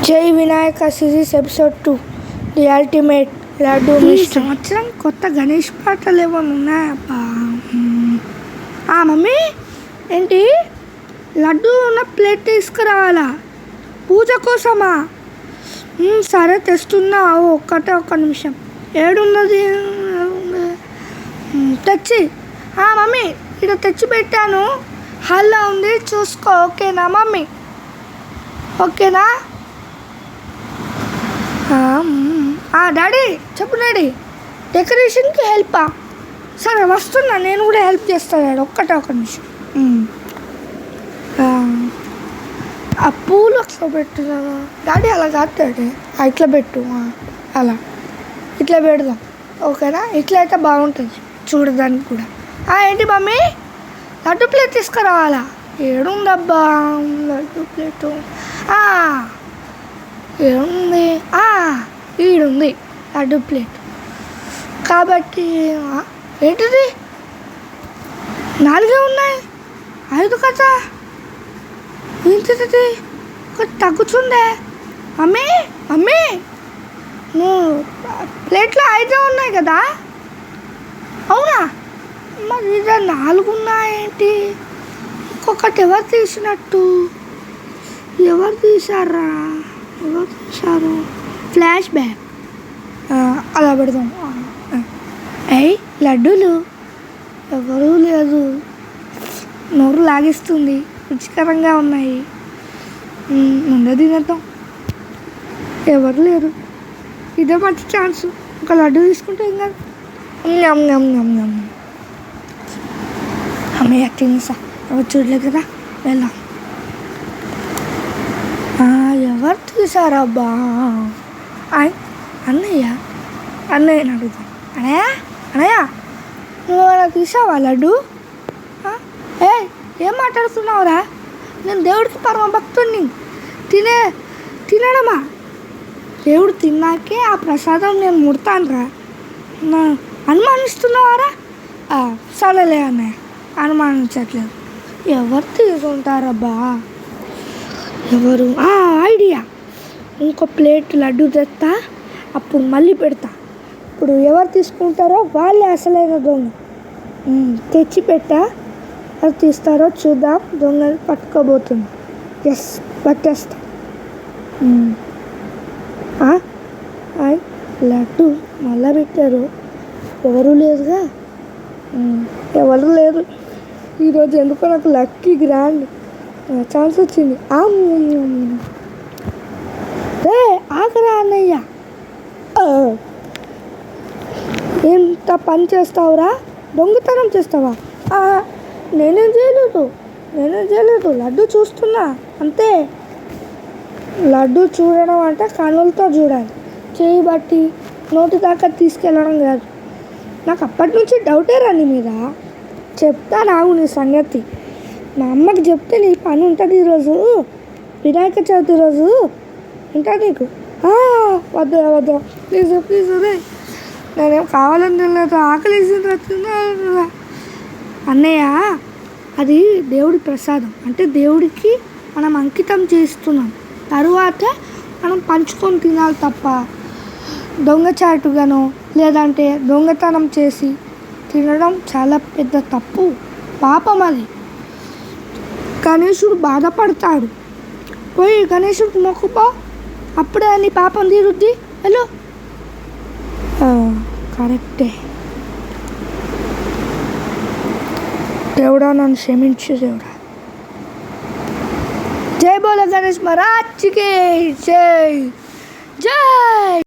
జై Vinayaka series episode 2 the ultimate laddu mister. సంవత్సరం కొత్త గణేష్ పాటలు ఏమైనా ఉన్నాయబ్బా? మమ్మీ ఏంటి లడ్డు ఉన్న ప్లేట్ తీసుకురావాలా పూజ కోసమా? సరే తెస్తున్నా, ఒక్క నిమిషం. ఏడున్నది తెచ్చి మమ్మీ ఇక్కడ తెచ్చి పెట్టాను, హాల్లో ఉంది, చూసుకో. ఓకేనా మమ్మీ? ఓకేనా? డాడీ చెప్పు డాడీ, డెకరేషన్కి హెల్పా? సరే వస్తున్నా, నేను కూడా హెల్ప్ చేస్తాను డాడీ. ఒక్క నిమిషం. ఆ పూలు అట్లా పెట్టుదా డాడీ? అలా కాదు డాడీ, ఇట్లా పెట్టు. అలా ఇట్లా పెడదాం, ఓకేనా? ఇట్లా అయితే బాగుంటుంది చూడడానికి కూడా. ఏంటి మమ్మీ, లడ్డు ప్లేట్ తీసుకురావాలా? ఏడుందబ్బా లడ్డు ప్లేటు? ఏముంది, ఈడుంది లడ్డు ప్లేట్. కాబట్టి ఏంటిది, 4 ఉన్నాయి, 5 కదా? ఏంటిది ఒకటి తగ్గుతుందే. మమ్మీ మమ్మీ నువ్వు ప్లేట్లో 5 ఉన్నాయి కదా? అవునా? మరి ఇదే 4 ఉన్నాయేంటి? ఇంకొకటి ఎవరు తీసినట్టు? ఎవరు తీశారు? Flash back. అలా పెడదాం. లడ్డూలు ఎవరూ లేదు, నోరు లాగిస్తుంది, రుచికరంగా ఉన్నాయి, ముందే తినేద్దాం. ఎవరు లేరు, ఇదే మంచి ఛాన్స్. ఒక లడ్డు తీసుకుంటే ఏం కాదు. అమ్మయ్య తినేసా, ఎవరు చూడలేదు కదా, వెళ్దాం. ఎవరు తీసారబ్బా? అన్నయ్యని అడుగుతాం. అన్నయ్య నువ్వు అలా తీసావా లడ్డు? ఏం మాట్లాడుతున్నావురా? నేను దేవుడికి పరమ భక్తుడిని. తినడమా? దేవుడు తిన్నాకే ఆ ప్రసాదం నేను ముడతానురా. అనుమానిస్తున్నావారా? సరేలే అన్నయ్య, అనుమానించట్లేదు. ఎవరు తీసుకుంటారబ్బా? ఎవరు? ఐడియా, ఇంకో ప్లేట్ లడ్డు తెస్తా, అప్పుడు మళ్ళీ పెడతా. ఇప్పుడు ఎవరు తీసుకుంటారో వాళ్ళే అసలైన దొంగ. తెచ్చి పెట్టా, ఎవరు తీస్తారో చూద్దాం. దొంగని పట్టుకోబోతుంది. ఎస్, పట్టేస్తా. లడ్డు మళ్ళా పెట్టారు, ఎవరు లేదుగా. ఎవరు లేరు ఈరోజు. ఎందుకో నాకు లక్కీ గ్రాండ్ ఛాన్స్ వచ్చింది. ఆగరా అన్నయ్య, ఎంత పని చేస్తావురా? దొంగతనం చేస్తావా? నేనేం చేయలేదు, లడ్డు చూస్తున్నా అంతే. లడ్డు చూడడం అంటే కనులతో చూడాలి, చేయి బట్టి నోటి దాకా తీసుకెళ్ళడం కాదు. నాకు అప్పటి నుంచి డౌటే రా నీ మీద. చెప్తా నాకు నీ సంగతి. మా అమ్మకి చెప్తే నీ పని ఉంటుంది. ఈరోజు వినాయక చవితి రోజు ఉంటుంది నీకు. వద్దు ప్లీజ్ అదే, నేనేం కావాలని తినలేదు, ఆకలిసిన. అన్నయ్య, అది దేవుడి ప్రసాదం, అంటే దేవుడికి మనం అంకితం చేస్తున్నాం. తరువాత మనం పంచుకొని తినాలి తప్ప దొంగచాటుగానో లేదంటే దొంగతనం చేసి తినడం చాలా పెద్ద తప్పు, పాపం. అది గణేశుడు బాధపడతాడు. పోయి గణేశుడికి మొక్కుపో, అప్పుడే నీ పాపం తీరుద్ది. హలో, కరెక్టే. దేవుడా నన్ను క్షమించు దేవుడా. జై బోలో గణేష్ మహారాజ్కి జై.